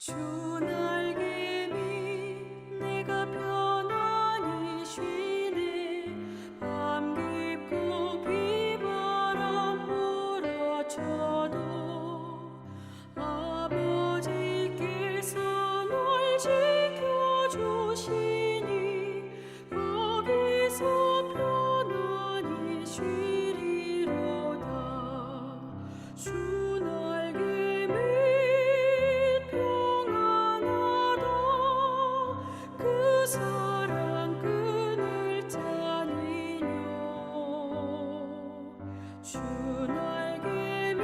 주 날개 밑 내가 편안히 쉬네. 밤 깊고 비바람 몰아쳐도 아버지께서 널 지켜주시니 거기서 편안히 쉬리로다. 주 날개 밑 평안하다. 그 사랑 끈을 짜니뇨. 주 날개 밑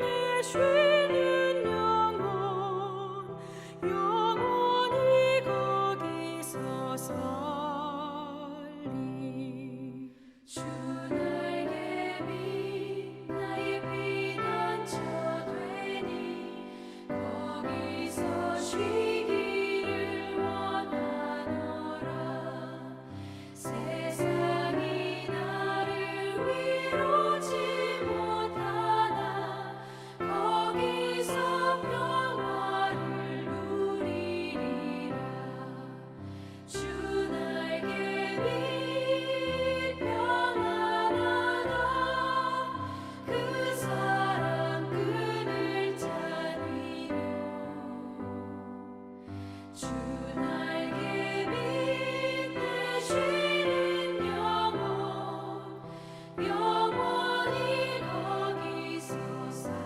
내 쉬는 영원히 거기서 살리. 주 날개 밑 나의 피난처 되니 거기서 쉬기를 원하노라. 세상이 나를 위로치 못하나 거기서 평화를 누리리라. 주 날개 밑 평안하다. 그 사랑 끈을 짜니요. 주 날개 밑 내 쉬는 영원히 거기서 살리.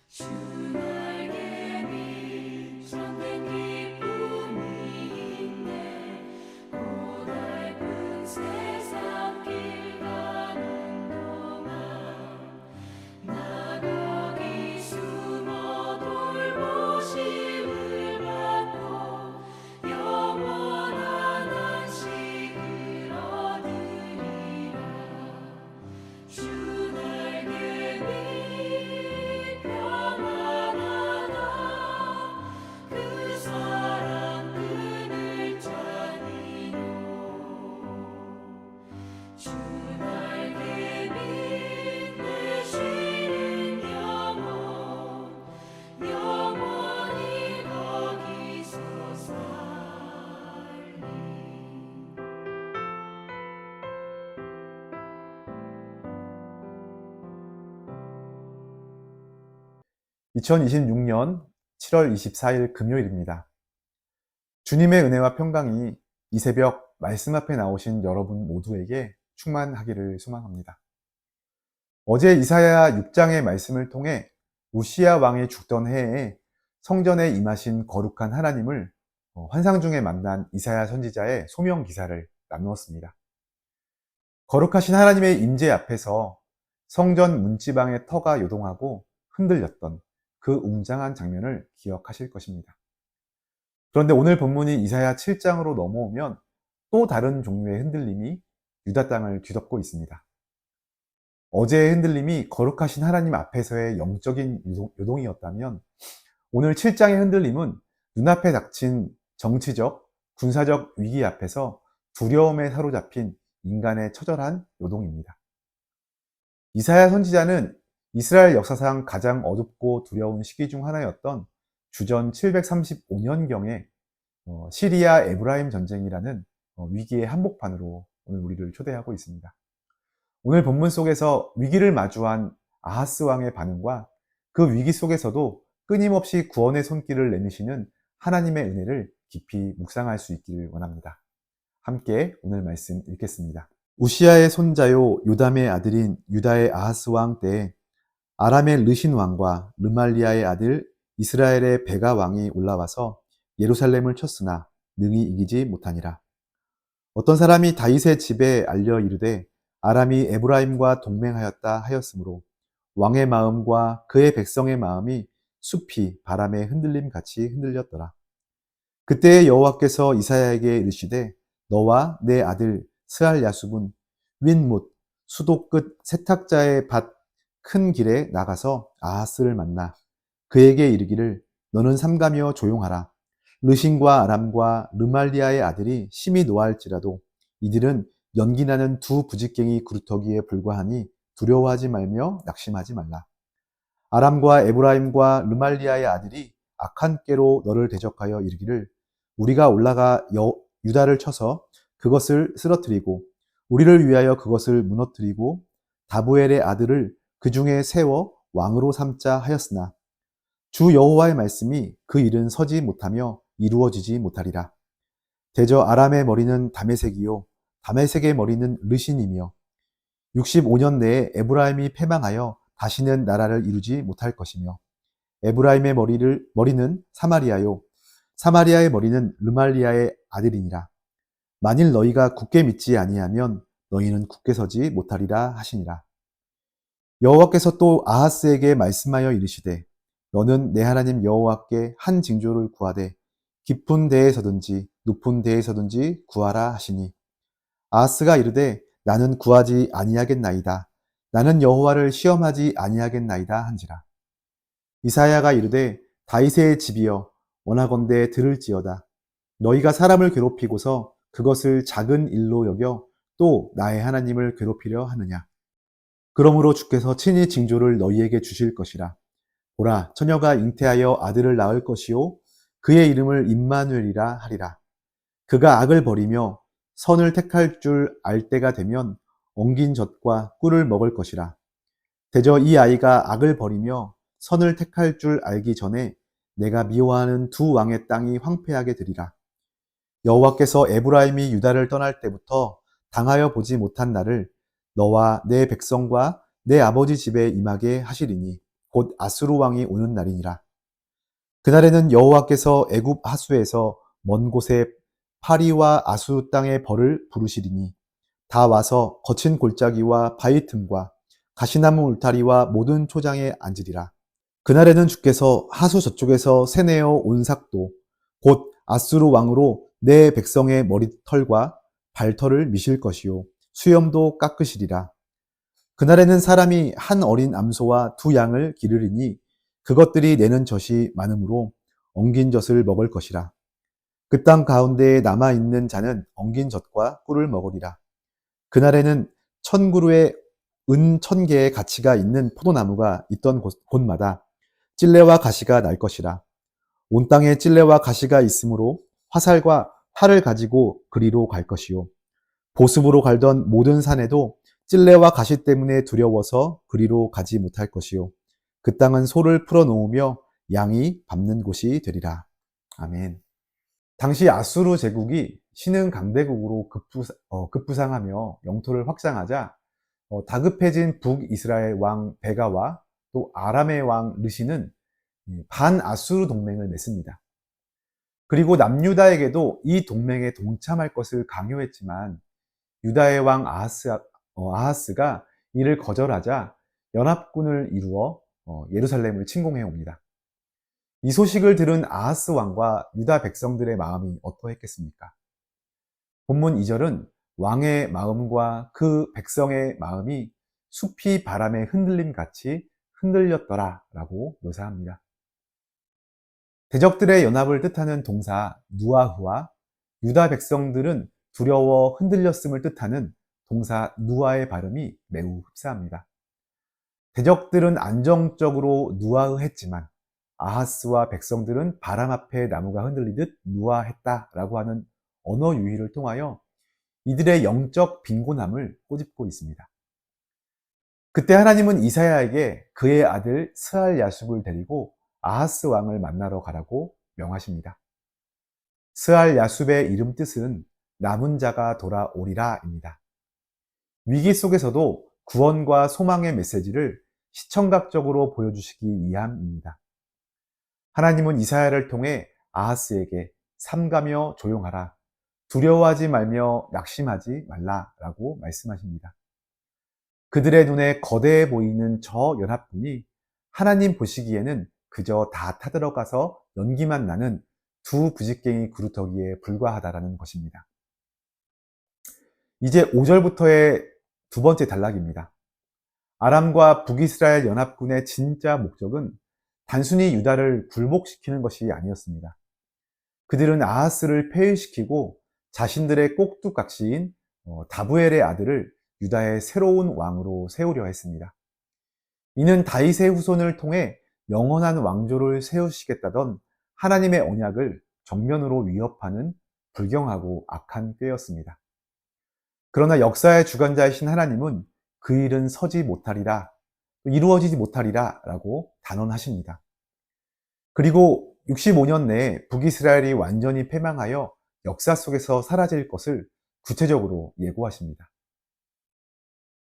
주 날개 밑 참된 기쁨이 있네. 고달픈 세상 길 가는 동안 나 거기 숨어 돌보심을 받고 영원한 안식을 얻으리라. 주 날개 밑 평안하다. 그 사랑 끈을 짜니요. 주 날개 밑 내 쉬는 영원히 거기서 살리. 2026년 7월 24일 금요일입니다. 주님의 은혜와 평강이 이 새벽 말씀 앞에 나오신 여러분 모두에게 충만하기를 소망합니다. 어제 이사야 6장의 말씀을 통해 우시야 왕이 죽던 해에 성전에 임하신 거룩한 하나님을 환상 중에 만난 이사야 선지자의 소명 기사를 나누었습니다. 거룩하신 하나님의 임재 앞에서 성전 문지방의 터가 요동하고 흔들렸던 그 웅장한 장면을 기억하실 것입니다. 그런데 오늘 본문이 이사야 7장으로 넘어오면 또 다른 종류의 흔들림이 유다 땅을 뒤덮고 있습니다. 어제의 흔들림이 거룩하신 하나님 앞에서의 영적인 요동이었다면 오늘 7장의 흔들림은 눈앞에 닥친 정치적, 군사적 위기 앞에서 두려움에 사로잡힌 인간의 처절한 요동입니다. 이사야 선지자는 이스라엘 역사상 가장 어둡고 두려운 시기 중 하나였던 주전 735년경에 시리아 에브라임 전쟁이라는 위기의 한복판으로 오늘 우리를 초대하고 있습니다. 오늘 본문 속에서 위기를 마주한 아하스 왕의 반응과 그 위기 속에서도 끊임없이 구원의 손길을 내미시는 하나님의 은혜를 깊이 묵상할 수 있기를 원합니다. 함께 오늘 말씀 읽겠습니다. 우시야의 손자요 요담의 아들인 유다의 아하스 왕 때에 아람의 르신 왕과 르말리아의 아들 이스라엘의 베가 왕이 올라와서 예루살렘을 쳤으나 능히 이기지 못하니라. 어떤 사람이 다윗의 집에 알려 이르되 아람이 에브라임과 동맹하였다 하였으므로 왕의 마음과 그의 백성의 마음이 숲이 바람의 흔들림 같이 흔들렸더라. 그때 여호와께서 이사야에게 이르시되 너와 내 아들 스알 야숲은 윗못 수도 끝 세탁자의 밭 큰 길에 나가서 아하스를 만나 그에게 이르기를 너는 삼가며 조용하라. 르신과 아람과 르말리아의 아들이 심히 노할지라도 이들은 연기나는 두 부직갱이 그루터기에 불과하니 두려워하지 말며 낙심하지 말라. 아람과 에브라임과 르말리아의 아들이 악한 꾀로 너를 대적하여 이르기를 우리가 올라가 유다를 쳐서 그것을 쓰러뜨리고 우리를 위하여 그것을 무너뜨리고 다부엘의 아들을 그 중에 세워 왕으로 삼자 하였으나 주 여호와의 말씀이 그 일은 서지 못하며 이루어지지 못하리라. 대저 아람의 머리는 다메섹이요 다메섹의 머리는 르신이며 65년 내에 에브라임이 패망하여 다시는 나라를 이루지 못할 것이며 에브라임의 머리는 사마리아요 사마리아의 머리는 르말리아의 아들이니라. 만일 너희가 굳게 믿지 아니하면 너희는 굳게 서지 못하리라 하시니라. 여호와께서 또 아하스에게 말씀하여 이르시되 너는 내 하나님 여호와께 한 징조를 구하되 깊은 데에서든지 높은 데에서든지 구하라 하시니 아하스가 이르되 나는 구하지 아니하겠나이다. 나는 여호와를 시험하지 아니하겠나이다 한지라. 이사야가 이르되 다윗의 집이여 원하건대 들을지어다. 너희가 사람을 괴롭히고서 그것을 작은 일로 여겨 또 나의 하나님을 괴롭히려 하느냐. 그러므로 주께서 친히 징조를 너희에게 주실 것이라. 보라, 처녀가 잉태하여 아들을 낳을 것이요 그의 이름을 임마누엘이라 하리라. 그가 악을 버리며 선을 택할 줄 알 때가 되면 엉긴 젖과 꿀을 먹을 것이라. 대저 이 아이가 악을 버리며 선을 택할 줄 알기 전에 내가 미워하는 두 왕의 땅이 황폐하게 되리라. 여호와께서 에브라임이 유다를 떠날 때부터 당하여 보지 못한 날을 너와 내 백성과 내 아버지 집에 임하게 하시리니 곧 아수르 왕이 오는 날이니라. 그날에는 여호와께서 애굽 하수에서 먼 곳에 파리와 아수르 땅의 벌을 부르시리니 다 와서 거친 골짜기와 바위 틈과 가시나무 울타리와 모든 초장에 앉으리라. 그날에는 주께서 하수 저쪽에서 세내어 온 삭도 곧 아수르 왕으로 내 백성의 머리털과 발털을 미실 것이요 수염도 깎으시리라. 그날에는 사람이 한 어린 암소와 두 양을 기르리니 그것들이 내는 젖이 많으므로 엉긴 젖을 먹을 것이라. 그 땅 가운데에 남아있는 자는 엉긴 젖과 꿀을 먹으리라. 그날에는 천그루의 은 1000개의 가치가 있는 포도나무가 있던 곳마다 찔레와 가시가 날 것이라. 온 땅에 찔레와 가시가 있으므로 화살과 활을 가지고 그리로 갈 것이요. 보습으로 갈던 모든 산에도 찔레와 가시 때문에 두려워서 그리로 가지 못할 것이요. 그 땅은 소를 풀어놓으며 양이 밟는 곳이 되리라. 아멘. 당시 아수르 제국이 신흥 강대국으로 급부상하며 영토를 확장하자 다급해진 북이스라엘 왕 베가와 또 아람의 왕 르신은 반아수르 동맹을 맺습니다. 그리고 남유다에게도 이 동맹에 동참할 것을 강요했지만 유다의 왕 아하스가 이를 거절하자 연합군을 이루어 예루살렘을 침공해 옵니다. 이 소식을 들은 아하스 왕과 유다 백성들의 마음이 어떠했겠습니까? 본문 2절은 왕의 마음과 그 백성의 마음이 숲이 바람에 흔들림 같이 흔들렸더라 라고 묘사합니다. 대적들의 연합을 뜻하는 동사 누아흐와 유다 백성들은 두려워 흔들렸음을 뜻하는 동사 누아의 발음이 매우 흡사합니다. 대적들은 안정적으로 누아흐했지만 아하스와 백성들은 바람 앞에 나무가 흔들리듯 누아했다라고 하는 언어 유희를 통하여 이들의 영적 빈곤함을 꼬집고 있습니다. 그때 하나님은 이사야에게 그의 아들 스알 야숲을 데리고 아하스 왕을 만나러 가라고 명하십니다. 스알 야숲의 이름 뜻은 남은 자가 돌아오리라입니다. 위기 속에서도 구원과 소망의 메시지를 시청각적으로 보여주시기 위함입니다. 하나님은 이사야를 통해 아하스에게 삼가며 조용하라, 두려워하지 말며 낙심하지 말라라고 말씀하십니다. 그들의 눈에 거대해 보이는 저 연합군이 하나님 보시기에는 그저 다 타들어가서 연기만 나는 두 부직갱이 그루터기에 불과하다라는 것입니다. 이제 5절부터의 두 번째 단락입니다. 아람과 북이스라엘 연합군의 진짜 목적은 단순히 유다를 굴복시키는 것이 아니었습니다. 그들은 아하스를 폐위시키고 자신들의 꼭두각시인 다부엘의 아들을 유다의 새로운 왕으로 세우려 했습니다. 이는 다윗의 후손을 통해 영원한 왕조를 세우시겠다던 하나님의 언약을 정면으로 위협하는 불경하고 악한 꾀였습니다. 그러나 역사의 주관자이신 하나님은 그 일은 서지 못하리라, 이루어지지 못하리라 라고 단언하십니다. 그리고 65년 내에 북이스라엘이 완전히 패망하여 역사 속에서 사라질 것을 구체적으로 예고하십니다.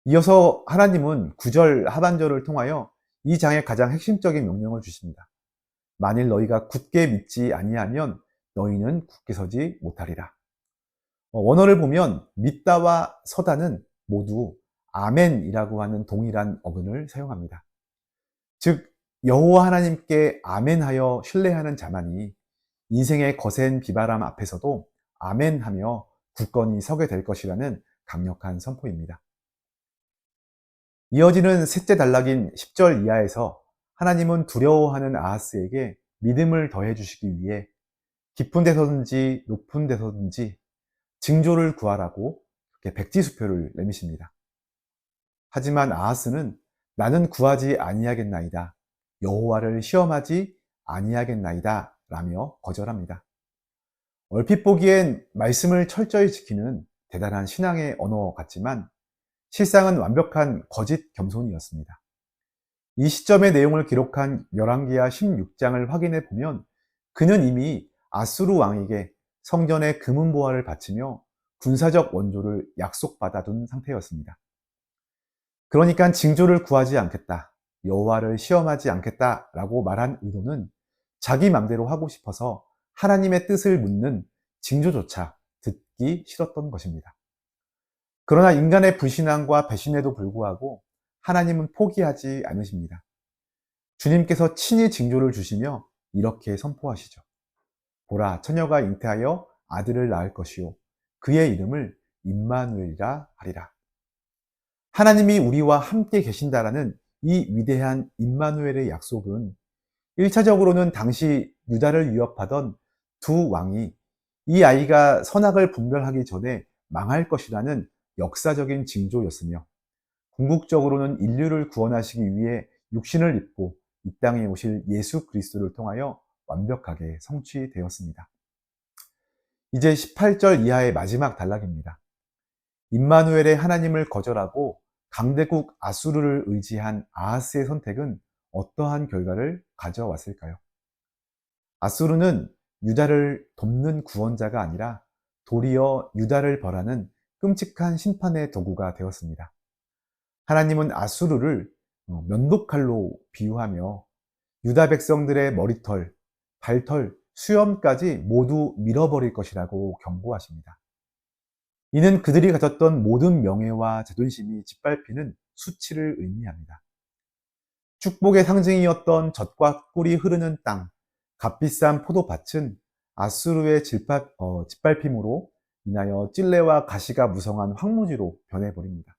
이어서 하나님은 9절 하반절을 통하여 이 장의 가장 핵심적인 명령을 주십니다. 만일 너희가 굳게 믿지 아니하면 너희는 굳게 서지 못하리라. 원어를 보면 믿다와 서다는 모두 아멘이라고 하는 동일한 어근을 사용합니다. 즉 여호와 하나님께 아멘하여 신뢰하는 자만이 인생의 거센 비바람 앞에서도 아멘하며 굳건히 서게 될 것이라는 강력한 선포입니다. 이어지는 셋째 단락인 10절 이하에서 하나님은 두려워하는 아하스에게 믿음을 더해 주시기 위해 깊은 데서든지 높은 데서든지 징조를 구하라고 이렇게 백지수표를 내미십니다. 하지만 아하스는 나는 구하지 아니하겠나이다, 여호와를 시험하지 아니하겠나이다 라며 거절합니다. 얼핏 보기엔 말씀을 철저히 지키는 대단한 신앙의 언어 같지만 실상은 완벽한 거짓 겸손이었습니다. 이 시점의 내용을 기록한 열왕기하 16장을 확인해 보면 그는 이미 아수르 왕에게 성전의 금은보화를 바치며 군사적 원조를 약속받아둔 상태였습니다. 그러니까 징조를 구하지 않겠다, 여호와를 시험하지 않겠다라고 말한 의도는 자기 맘대로 하고 싶어서 하나님의 뜻을 묻는 징조조차 듣기 싫었던 것입니다. 그러나 인간의 불신앙과 배신에도 불구하고 하나님은 포기하지 않으십니다. 주님께서 친히 징조를 주시며 이렇게 선포하시죠. 보라, 처녀가 잉태하여 아들을 낳을 것이요 그의 이름을 임마누엘이라 하리라. 하나님이 우리와 함께 계신다라는 이 위대한 임마누엘의 약속은 1차적으로는 당시 유다를 위협하던 두 왕이 이 아이가 선악을 분별하기 전에 망할 것이라는 역사적인 징조였으며, 궁극적으로는 인류를 구원하시기 위해 육신을 입고 이 땅에 오실 예수 그리스도를 통하여 완벽하게 성취되었습니다. 이제 18절 이하의 마지막 단락입니다. 임마누엘의 하나님을 거절하고 강대국 아수르를 의지한 아하스의 선택은 어떠한 결과를 가져왔을까요? 아수르는 유다를 돕는 구원자가 아니라 도리어 유다를 벌하는 끔찍한 심판의 도구가 되었습니다. 하나님은 아수르를 면도칼로 비유하며 유다 백성들의 머리털, 발털, 수염까지 모두 밀어버릴 것이라고 경고하십니다. 이는 그들이 가졌던 모든 명예와 자존심이 짓밟히는 수치를 의미합니다. 축복의 상징이었던 젖과 꿀이 흐르는 땅, 값비싼 포도밭은 아수르의 짓밟힘으로 인하여 찔레와 가시가 무성한 황무지로 변해버립니다.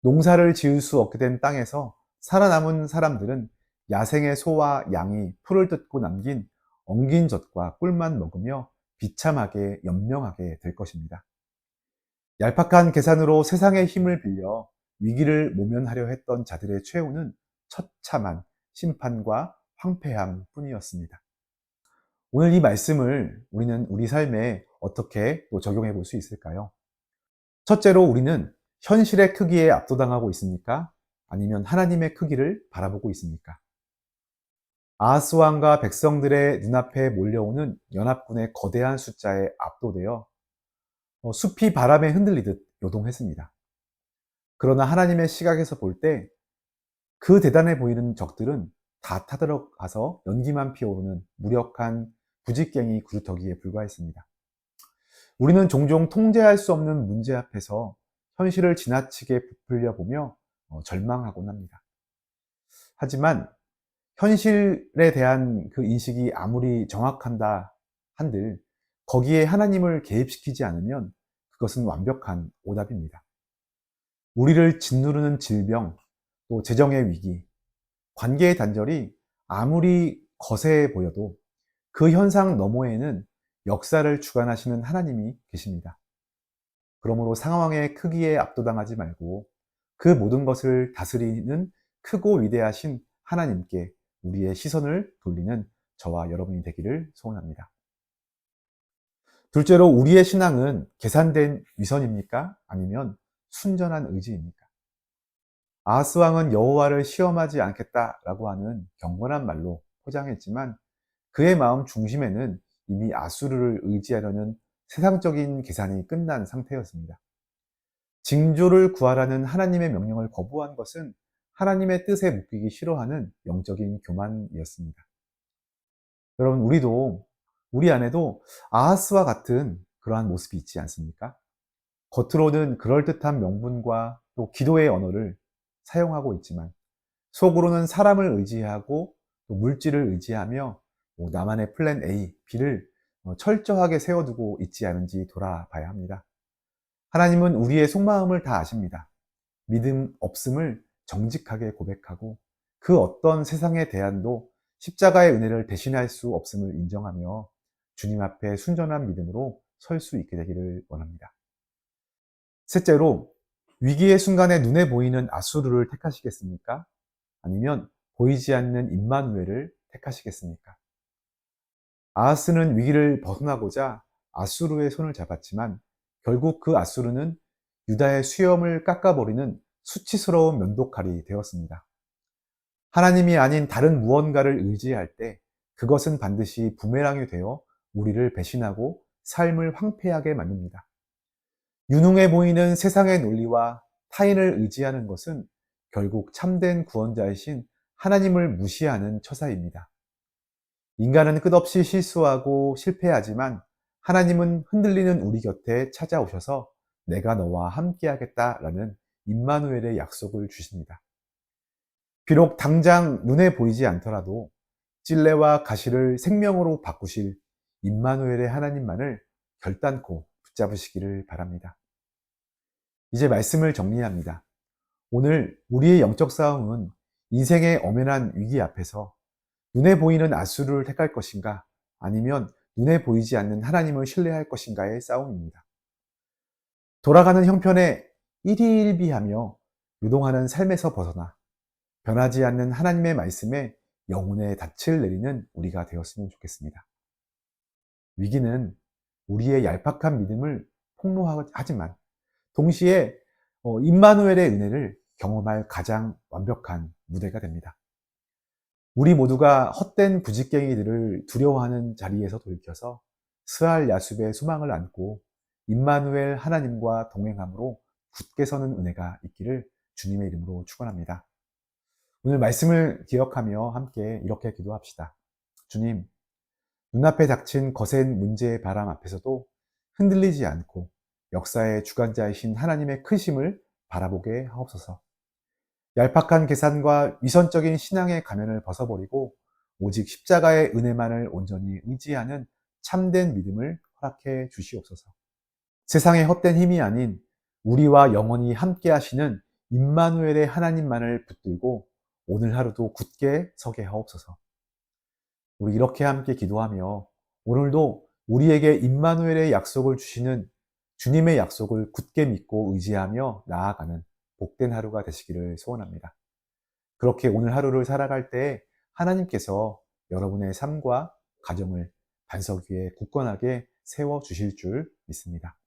농사를 지을 수 없게 된 땅에서 살아남은 사람들은 야생의 소와 양이 풀을 뜯고 남긴 엉긴 젖과 꿀만 먹으며 비참하게 연명하게 될 것입니다. 얄팍한 계산으로 세상의 힘을 빌려 위기를 모면하려 했던 자들의 최후는 처참한 심판과 황폐함 뿐이었습니다. 오늘 이 말씀을 우리는 우리 삶에 어떻게 또 적용해 볼 수 있을까요? 첫째로 우리는 현실의 크기에 압도당하고 있습니까? 아니면 하나님의 크기를 바라보고 있습니까? 아하스 왕과 백성들의 눈앞에 몰려오는 연합군의 거대한 숫자에 압도되어 숲이 바람에 흔들리듯 요동했습니다. 그러나 하나님의 시각에서 볼 때 그 대단해 보이는 적들은 다 타들어가서 연기만 피어오르는 무력한 부직갱이 구루터기에 불과했습니다. 우리는 종종 통제할 수 없는 문제 앞에서 현실을 지나치게 부풀려 보며 절망하곤 합니다. 하지만 현실에 대한 그 인식이 아무리 정확한다 한들 거기에 하나님을 개입시키지 않으면 그것은 완벽한 오답입니다. 우리를 짓누르는 질병, 또 재정의 위기, 관계의 단절이 아무리 거세해 보여도 그 현상 너머에는 역사를 주관하시는 하나님이 계십니다. 그러므로 상황의 크기에 압도당하지 말고 그 모든 것을 다스리는 크고 위대하신 하나님께 우리의 시선을 돌리는 저와 여러분이 되기를 소원합니다. 둘째로, 우리의 신앙은 계산된 위선입니까? 아니면 순전한 의지입니까? 아하스 왕은 여호와를 시험하지 않겠다라고 하는 경건한 말로 포장했지만 그의 마음 중심에는 이미 아수르를 의지하려는 세상적인 계산이 끝난 상태였습니다. 징조를 구하라는 하나님의 명령을 거부한 것은 하나님의 뜻에 묶이기 싫어하는 영적인 교만이었습니다. 여러분, 우리 안에도 아하스와 같은 그러한 모습이 있지 않습니까? 겉으로는 그럴듯한 명분과 또 기도의 언어를 사용하고 있지만 속으로는 사람을 의지하고 또 물질을 의지하며 나만의 플랜 A, B를 철저하게 세워두고 있지 않은지 돌아봐야 합니다. 하나님은 우리의 속마음을 다 아십니다. 믿음 없음을 정직하게 고백하고 그 어떤 세상의 대안도 십자가의 은혜를 대신할 수 없음을 인정하며 주님 앞에 순전한 믿음으로 설 수 있게 되기를 원합니다. 셋째로, 위기의 순간에 눈에 보이는 아수르를 택하시겠습니까? 아니면 보이지 않는 임마누엘을 택하시겠습니까? 아하스는 위기를 벗어나고자 아수르의 손을 잡았지만 결국 그 아수르는 유다의 수염을 깎아버리는 수치스러운 면도칼이 되었습니다. 하나님이 아닌 다른 무언가를 의지할 때 그것은 반드시 부메랑이 되어 우리를 배신하고 삶을 황폐하게 만듭니다. 유능해 보이는 세상의 논리와 타인을 의지하는 것은 결국 참된 구원자이신 하나님을 무시하는 처사입니다. 인간은 끝없이 실수하고 실패하지만 하나님은 흔들리는 우리 곁에 찾아오셔서 내가 너와 함께하겠다라는 임마누엘의 약속을 주십니다. 비록 당장 눈에 보이지 않더라도 찔레와 가시를 생명으로 바꾸실 임마누엘의 하나님만을 결단코 붙잡으시기를 바랍니다. 이제 말씀을 정리합니다. 오늘 우리의 영적 싸움은 인생의 엄연한 위기 앞에서 눈에 보이는 아수르를 택할 것인가, 아니면 눈에 보이지 않는 하나님을 신뢰할 것인가의 싸움입니다. 돌아가는 형편에 일희일비하며 요동하는 삶에서 벗어나 변하지 않는 하나님의 말씀에 영혼의 닻을 내리는 우리가 되었으면 좋겠습니다. 위기는 우리의 얄팍한 믿음을 폭로하지만 동시에 임마누엘의 은혜를 경험할 가장 완벽한 무대가 됩니다. 우리 모두가 헛된 부직갱이들을 두려워하는 자리에서 돌이켜서 스알 야숲의 소망을 안고 임마누엘 하나님과 동행함으로 굳게 서는 은혜가 있기를 주님의 이름으로 축원합니다. 오늘 말씀을 기억하며 함께 이렇게 기도합시다. 주님, 눈앞에 닥친 거센 문제의 바람 앞에서도 흔들리지 않고 역사의 주관자이신 하나님의 크심을 바라보게 하옵소서. 얄팍한 계산과 위선적인 신앙의 가면을 벗어버리고 오직 십자가의 은혜만을 온전히 의지하는 참된 믿음을 허락해 주시옵소서. 세상의 헛된 힘이 아닌 우리와 영원히 함께 하시는 임마누엘의 하나님만을 붙들고 오늘 하루도 굳게 서게 하옵소서. 우리 이렇게 함께 기도하며 오늘도 우리에게 임마누엘의 약속을 주시는 주님의 약속을 굳게 믿고 의지하며 나아가는 복된 하루가 되시기를 소원합니다. 그렇게 오늘 하루를 살아갈 때 하나님께서 여러분의 삶과 가정을 반석 위에 굳건하게 세워주실 줄 믿습니다.